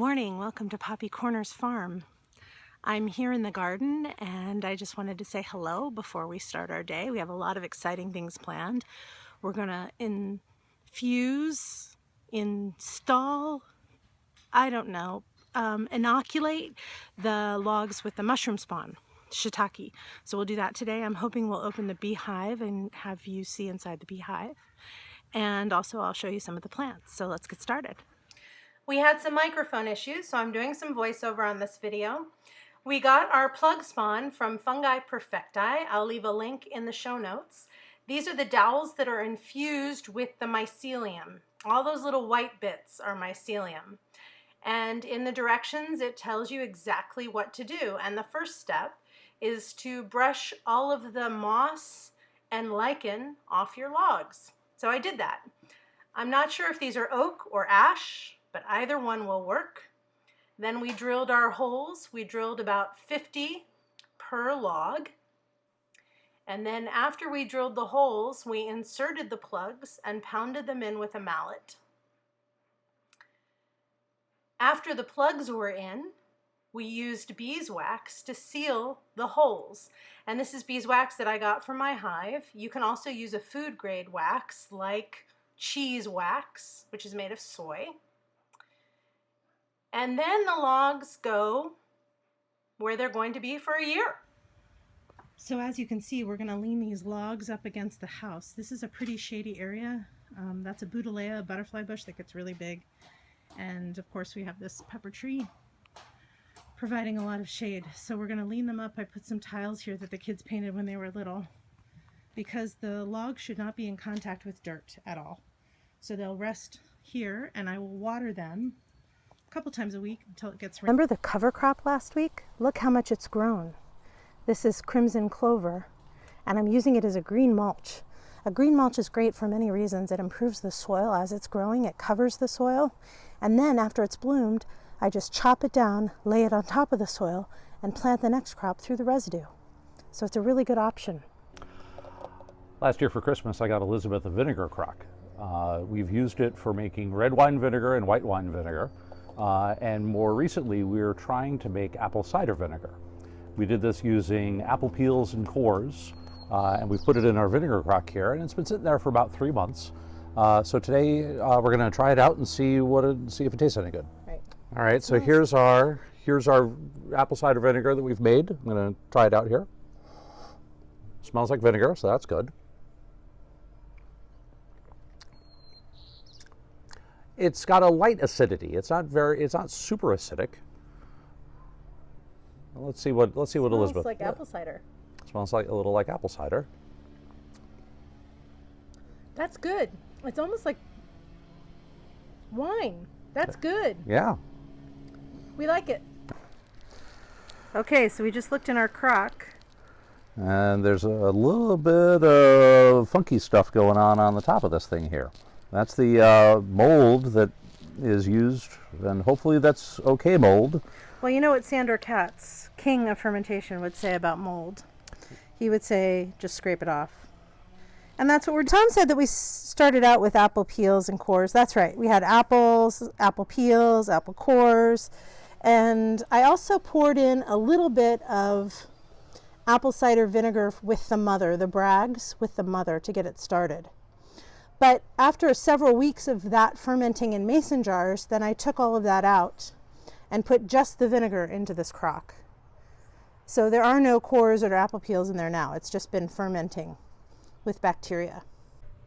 morning, welcome to Poppy Corners Farm. I'm here in the garden and I just wanted to say hello before we start our day. We have a lot of exciting things planned. We're gonna install, inoculate the logs with the mushroom spawn, shiitake. So we'll do that today. I'm hoping we'll open the beehive and have you see inside the beehive. And also I'll show you some of the plants. So let's get started. We had some microphone issues, so I'm doing some voiceover on this video. We got our plug spawn from Fungi Perfecti. I'll leave a link in the show notes. These are the dowels that are infused with the mycelium. All those little white bits are mycelium. And in the directions, it tells you exactly what to do. And the first step is to brush all of the moss and lichen off your logs. So I did that. I'm not sure if these are oak or ash, but either one will work. Then we drilled our holes. We drilled about 50 per log. And then after we drilled the holes, we inserted the plugs and pounded them in with a mallet. After the plugs were in, we used beeswax to seal the holes. And this is beeswax that I got from my hive. You can also use a food grade wax like cheese wax, which is made of soy. And then the logs go where they're going to be for a year. So as you can see, we're going to lean these logs up against the house. This is a pretty shady area. That's a Bouteillea, a butterfly bush that gets really big. And of course we have this pepper tree providing a lot of shade. So we're going to lean them up. I put some tiles here that the kids painted when they were little because the logs should not be in contact with dirt at all. So they'll rest here and I will water them couple times a week until it gets ready. Remember the cover crop last week? Look how much it's grown. This is crimson clover and I'm using it as a green mulch. A green mulch is great for many reasons. It improves the soil as it's growing, it covers the soil, and then after it's bloomed I just chop it down, lay it on top of the soil and plant the next crop through the residue. So it's a really good option. Last year for Christmas I got Elizabeth a vinegar crock. We've used it for making red wine vinegar and white wine vinegar. And more recently, we were trying to make apple cider vinegar. We did this using apple peels and cores, and we've put it in our vinegar crock here, and it's been sitting there for about 3 months. So today we're going to try it out and see if it tastes any good. Right. All right. So here's our apple cider vinegar that we've made. I'm going to try it out here. Smells like vinegar, so that's good. It's got a light acidity. It's not super acidic. Well, let's see what Elizabeth. Smells like apple cider. Smells like a little like apple cider. That's good. It's almost like wine. That's good. Yeah. We like it. Okay, so we just looked in our crock. And there's a little bit of funky stuff going on the top of this thing here. That's the mold that is used, and hopefully that's okay mold. Well, you know what Sandor Katz, king of fermentation, would say about mold? He would say, just scrape it off. And that's what Tom said that we started out with apple peels and cores. That's right. We had apples, apple peels, apple cores. And I also poured in a little bit of apple cider vinegar with the mother, the Bragg's with the mother to get it started. But after several weeks of that fermenting in mason jars, then I took all of that out and put just the vinegar into this crock. So there are no cores or apple peels in there now. It's just been fermenting with bacteria.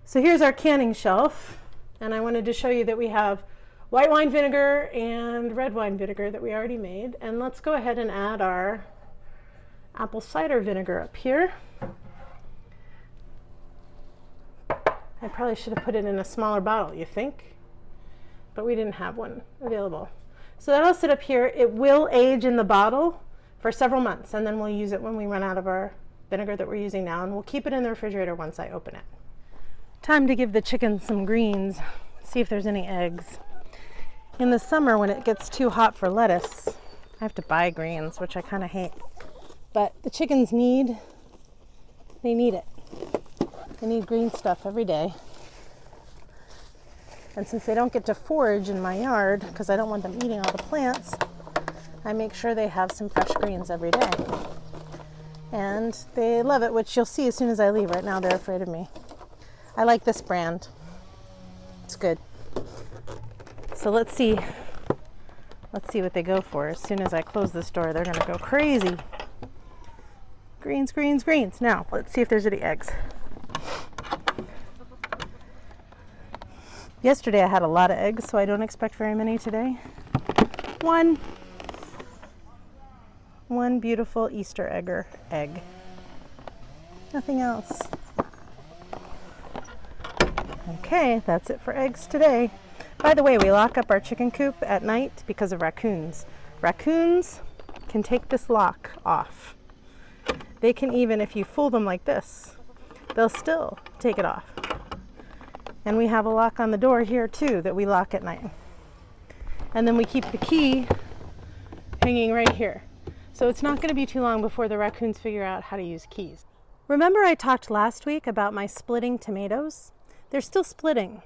So here's our canning shelf. And I wanted to show you that we have white wine vinegar and red wine vinegar that we already made. And let's go ahead and add our apple cider vinegar up here. I probably should have put it in a smaller bottle, you think? But we didn't have one available. So that'll sit up here. It will age in the bottle for several months, and then we'll use it when we run out of our vinegar that we're using now, and we'll keep it in the refrigerator once I open it. Time to give the chickens some greens, see if there's any eggs. In the summer, when it gets too hot for lettuce, I have to buy greens, which I kind of hate. But the chickens need it. They need green stuff every day. And since they don't get to forage in my yard, because I don't want them eating all the plants, I make sure they have some fresh greens every day. And they love it, which you'll see as soon as I leave. Right now they're afraid of me. I like this brand. It's good. So let's see what they go for. As soon as I close this door, they're gonna go crazy. Greens, greens, greens. Now, let's see if there's any eggs. Yesterday I had a lot of eggs, so I don't expect very many today. One beautiful Easter egg. Nothing else. Okay, that's it for eggs today. By the way, we lock up our chicken coop at night because of raccoons. Raccoons can take this lock off. They can even, if you fool them like this, they'll still take it off. And we have a lock on the door here too that we lock at night. And then we keep the key hanging right here. So it's not going to be too long before the raccoons figure out how to use keys. Remember I talked last week about my splitting tomatoes? They're still splitting,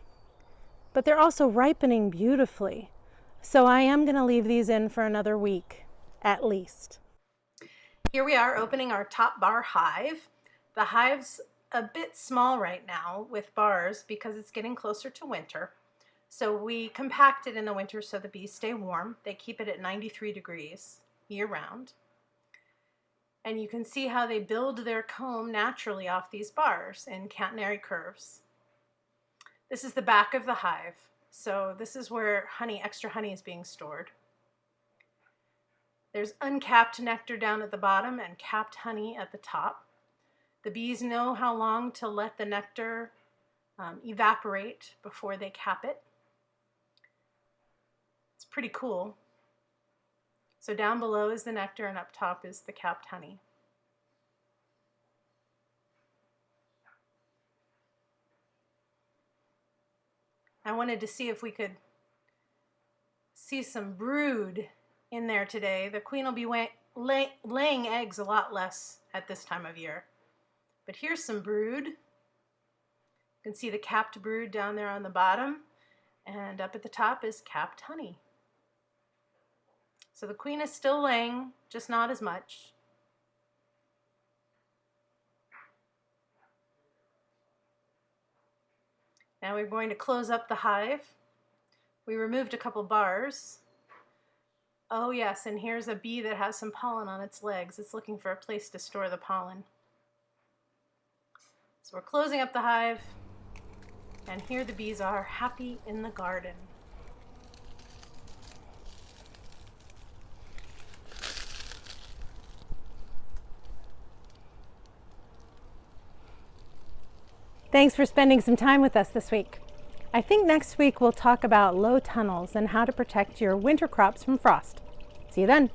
but they're also ripening beautifully. So I am going to leave these in for another week, at least. Here we are opening our top bar hive. The hive's a bit small right now with bars because it's getting closer to winter. So we compact it in the winter so the bees stay warm. They keep it at 93 degrees year round. And you can see how they build their comb naturally off these bars in catenary curves. This is the back of the hive. So this is where extra honey is being stored. There's uncapped nectar down at the bottom and capped honey at the top. The bees know how long to let the nectar evaporate before they cap it. It's pretty cool. So down below is the nectar and up top is the capped honey. I wanted to see if we could see some brood in there today. The queen will be laying eggs a lot less at this time of year. But here's some brood. You can see the capped brood down there on the bottom, and up at the top is capped honey. So the queen is still laying, just not as much. Now we're going to close up the hive. We removed a couple bars. Oh yes, and here's a bee that has some pollen on its legs. It's looking for a place to store the pollen. So we're closing up the hive, and here the bees are, happy in the garden. Thanks for spending some time with us this week. I think next week we'll talk about low tunnels and how to protect your winter crops from frost. See you then.